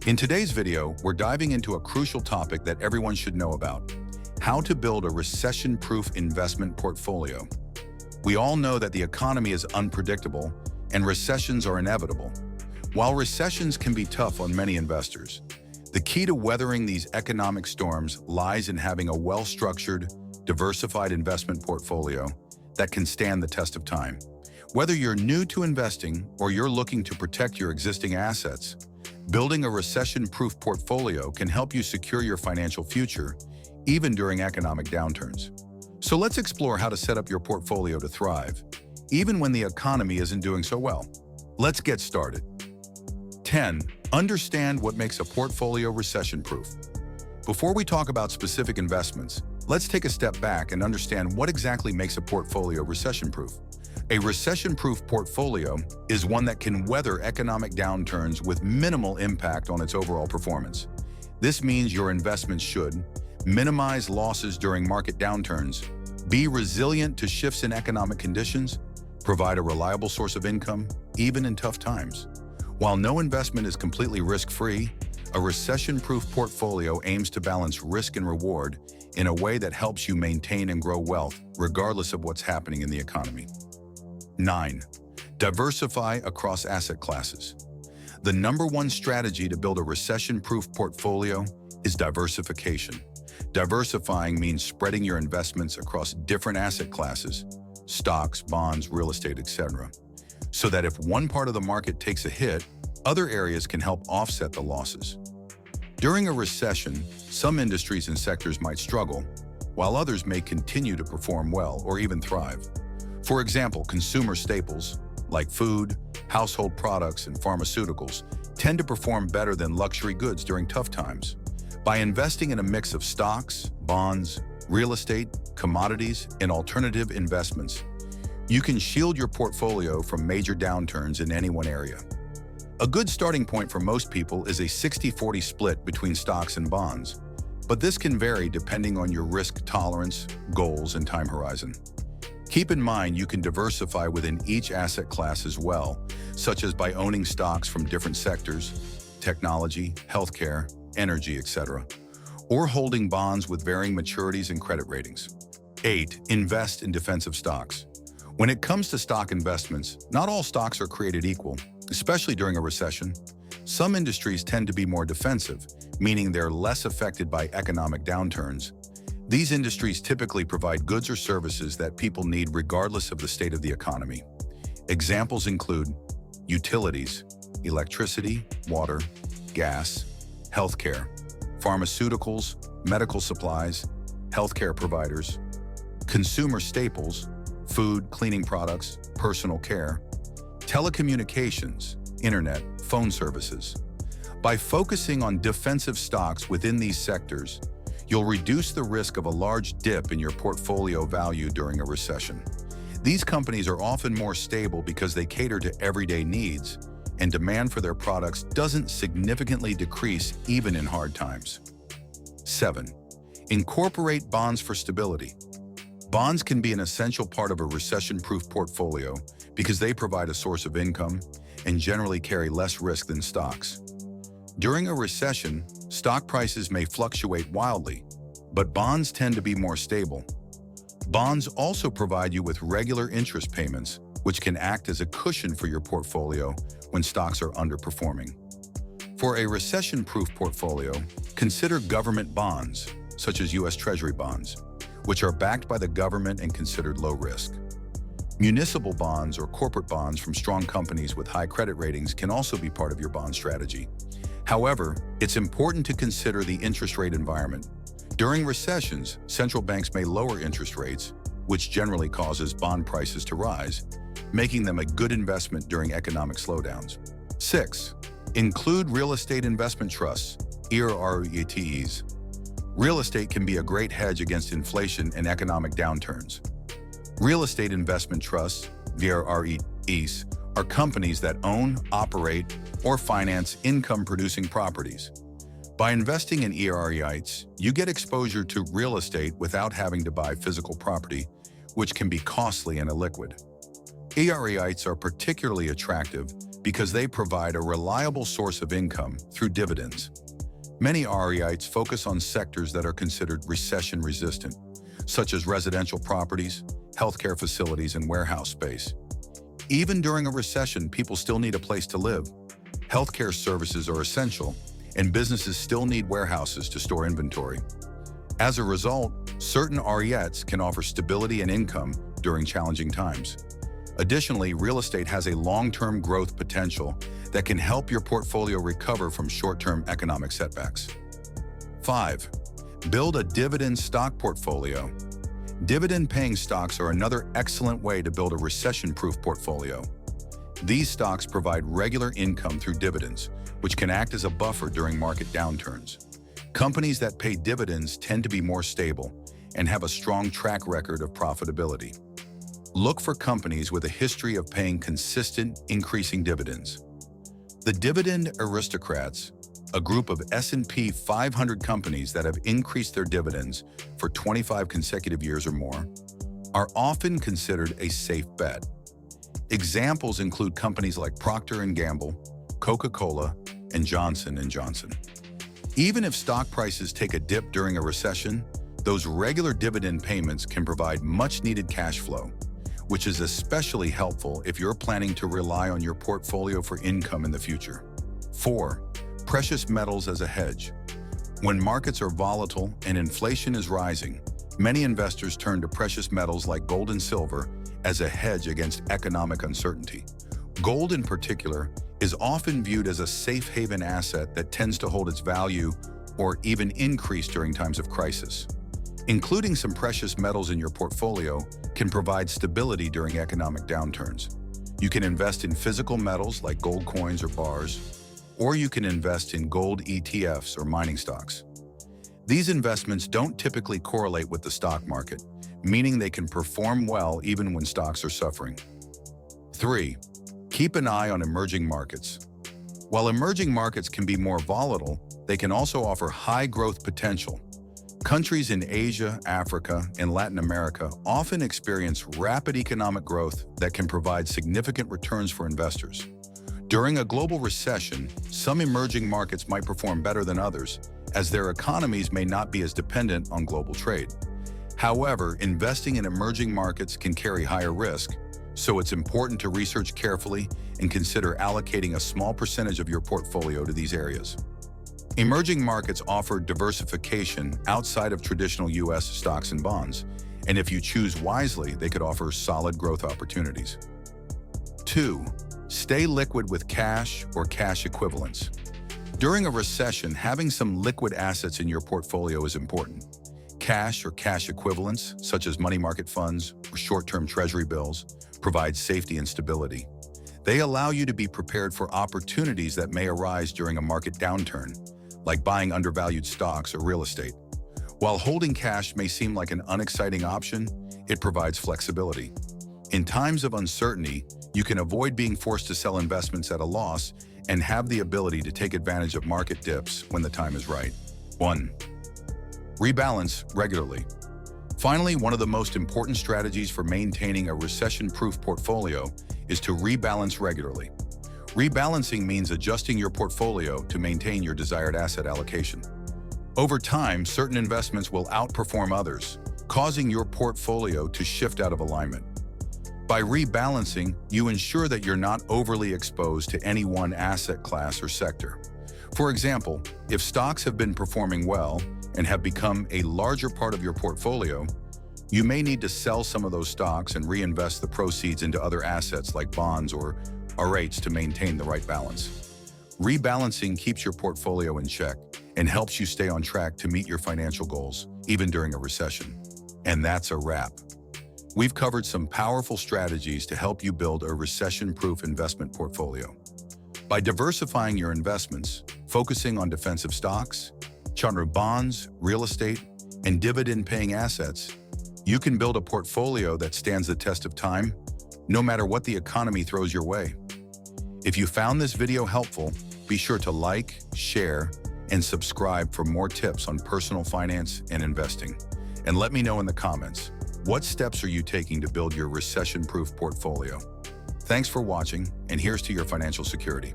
In today's video, we're diving into a crucial topic that everyone should know about: how to build a recession-proof investment portfolio. We all know that the economy is unpredictable and recessions are inevitable. While recessions can be tough on many investors, the key to weathering these economic storms lies in having a well-structured, diversified investment portfolio that can stand the test of time. Whether you're new to investing or you're looking to protect your existing assets, building a recession-proof portfolio can help you secure your financial future, even during economic downturns. So let's explore how to set up your portfolio to thrive, even when the economy isn't doing so well. Let's get started. 10. Understand what makes a portfolio recession-proof. Before we talk about specific investments, let's take a step back and understand what exactly makes a portfolio recession-proof. A recession-proof portfolio is one that can weather economic downturns with minimal impact on its overall performance. This means your investments should minimize losses during market downturns, be resilient to shifts in economic conditions, provide a reliable source of income, even in tough times. While no investment is completely risk-free, a recession-proof portfolio aims to balance risk and reward in a way that helps you maintain and grow wealth, regardless of what's happening in the economy. 9. Diversify across asset classes. The number one strategy to build a recession-proof portfolio is diversification. Diversifying means spreading your investments across different asset classes, stocks, bonds, real estate, etc., so that if one part of the market takes a hit, other areas can help offset the losses. During a recession, some industries and sectors might struggle, while others may continue to perform well or even thrive. For example, consumer staples like food, household products, and pharmaceuticals tend to perform better than luxury goods during tough times. By investing in a mix of stocks, bonds, real estate, commodities, and alternative investments, you can shield your portfolio from major downturns in any one area. A good starting point for most people is a 60-40 split between stocks and bonds, but this can vary depending on your risk tolerance, goals, and time horizon. Keep in mind you can diversify within each asset class as well, such as by owning stocks from different sectors, technology, healthcare, energy, etc., or holding bonds with varying maturities and credit ratings. 8. Invest in defensive stocks. When it comes to stock investments, not all stocks are created equal, especially during a recession. Some industries tend to be more defensive, meaning they're less affected by economic downturns. These industries typically provide goods or services that people need regardless of the state of the economy. Examples include utilities, electricity, water, gas, healthcare, pharmaceuticals, medical supplies, healthcare providers, consumer staples, food, cleaning products, personal care, telecommunications, internet, phone services. By focusing on defensive stocks within these sectors, you'll reduce the risk of a large dip in your portfolio value during a recession. These companies are often more stable because they cater to everyday needs, and demand for their products doesn't significantly decrease even in hard times. 7. Incorporate bonds for stability. Bonds can be an essential part of a recession-proof portfolio because they provide a source of income and generally carry less risk than stocks. During a recession, stock prices may fluctuate wildly, but bonds tend to be more stable. Bonds also provide you with regular interest payments, which can act as a cushion for your portfolio when stocks are underperforming. For a recession-proof portfolio, consider government bonds, such as U.S. Treasury bonds, which are backed by the government and considered low risk. Municipal bonds or corporate bonds from strong companies with high credit ratings can also be part of your bond strategy. However, it's important to consider the interest rate environment. During recessions, central banks may lower interest rates, which generally causes bond prices to rise, making them a good investment during economic slowdowns. 6. Include real estate investment trusts, REITs. Real estate can be a great hedge against inflation and economic downturns. Real estate investment trusts, REITs, are companies that own, operate, or finance income-producing properties. By investing in REITs, you get exposure to real estate without having to buy physical property, which can be costly and illiquid. REITs are particularly attractive because they provide a reliable source of income through dividends. Many REITs focus on sectors that are considered recession-resistant, such as residential properties, healthcare facilities, and warehouse space. Even during a recession, people still need a place to live. Healthcare services are essential, and businesses still need warehouses to store inventory. As a result, certain REITs can offer stability and income during challenging times. Additionally, real estate has a long-term growth potential that can help your portfolio recover from short-term economic setbacks. 5. Build a dividend stock portfolio. Dividend-paying stocks are another excellent way to build a recession-proof portfolio. These stocks provide regular income through dividends, which can act as a buffer during market downturns. Companies that pay dividends tend to be more stable and have a strong track record of profitability. Look for companies with a history of paying consistent, increasing dividends. The Dividend Aristocrats, a group of S&P 500 companies that have increased their dividends for 25 consecutive years or more, are often considered a safe bet. Examples include companies like Procter & Gamble, Coca-Cola, and Johnson & Johnson. Even if stock prices take a dip during a recession, those regular dividend payments can provide much-needed cash flow, which is especially helpful if you're planning to rely on your portfolio for income in the future. 4. Precious metals as a hedge. When markets are volatile and inflation is rising, many investors turn to precious metals like gold and silver as a hedge against economic uncertainty. Gold, in particular, is often viewed as a safe haven asset that tends to hold its value or even increase during times of crisis. Including some precious metals in your portfolio can provide stability during economic downturns. You can invest in physical metals like gold coins or bars, or you can invest in gold ETFs or mining stocks. These investments don't typically correlate with the stock market, meaning they can perform well even when stocks are suffering. 3. Keep an eye on emerging markets. While emerging markets can be more volatile, they can also offer high growth potential. Countries in Asia, Africa, and Latin America often experience rapid economic growth that can provide significant returns for investors. During a global recession, some emerging markets might perform better than others, as their economies may not be as dependent on global trade. However, investing in emerging markets can carry higher risk, so it's important to research carefully and consider allocating a small percentage of your portfolio to these areas. Emerging markets offer diversification outside of traditional U.S. stocks and bonds, and if you choose wisely, they could offer solid growth opportunities. 2. Stay liquid with cash or cash equivalents. During a recession, having some liquid assets in your portfolio is important. Cash or cash equivalents, such as money market funds or short-term treasury bills, provide safety and stability. They allow you to be prepared for opportunities that may arise during a market downturn, like buying undervalued stocks or real estate. While holding cash may seem like an unexciting option, it provides flexibility. In times of uncertainty, you can avoid being forced to sell investments at a loss and have the ability to take advantage of market dips when the time is right. 1. Rebalance regularly. Finally, one of the most important strategies for maintaining a recession-proof portfolio is to rebalance regularly. Rebalancing means adjusting your portfolio to maintain your desired asset allocation. Over time, certain investments will outperform others, causing your portfolio to shift out of alignment. By rebalancing, you ensure that you're not overly exposed to any one asset class or sector. For example, if stocks have been performing well and have become a larger part of your portfolio, you may need to sell some of those stocks and reinvest the proceeds into other assets like bonds or REITs to maintain the right balance. Rebalancing keeps your portfolio in check and helps you stay on track to meet your financial goals, even during a recession. And that's a wrap. We've covered some powerful strategies to help you build a recession-proof investment portfolio. By diversifying your investments, focusing on defensive stocks, charter bonds, real estate, and dividend-paying assets, you can build a portfolio that stands the test of time, no matter what the economy throws your way. If you found this video helpful, be sure to like, share, and subscribe for more tips on personal finance and investing. And let me know in the comments, what steps are you taking to build your recession-proof portfolio? Thanks for watching, and here's to your financial security.